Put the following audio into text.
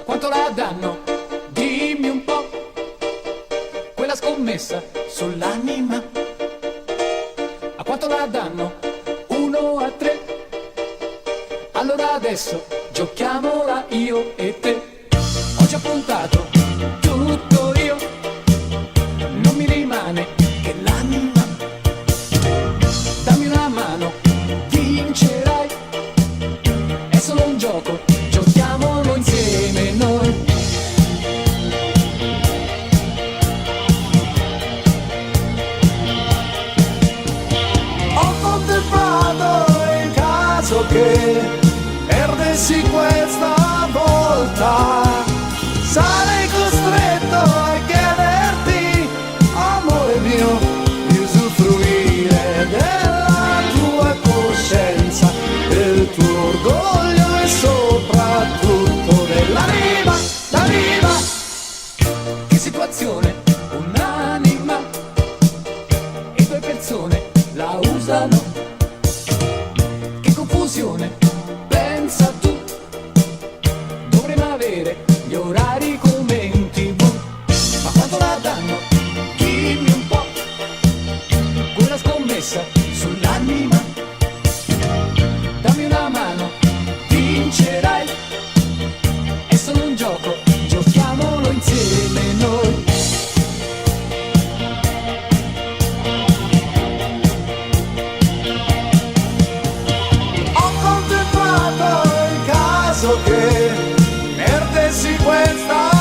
Quanto la danno? Dimmi un po', quella scommessa sull'anima. A quanto la danno? 1-3. Allora adesso giochiamola io e te. Ho già puntato tutto io, non mi rimane che l'anima. Dammi una mano, vincerai. È solo un gioco, giochiamolo insieme noi. Ho contemplato il caso che perdessi questa volta. Sarei costretto a chiederti, amore mio, di usufruire della tua coscienza, del tuo orgoglio e soprattutto della riva, la riva. Che situazione, un'anima e due persone la usano. Che confusione, pensa tu, dovremmo avere gli orari come in TV. Ma quanto la danno? Dimmi un po', quella scommessa sull'anima. Dammi una mano, vincerai. È solo un gioco, giochiamolo insieme noi. Ho contemplato il caso che perdessi questa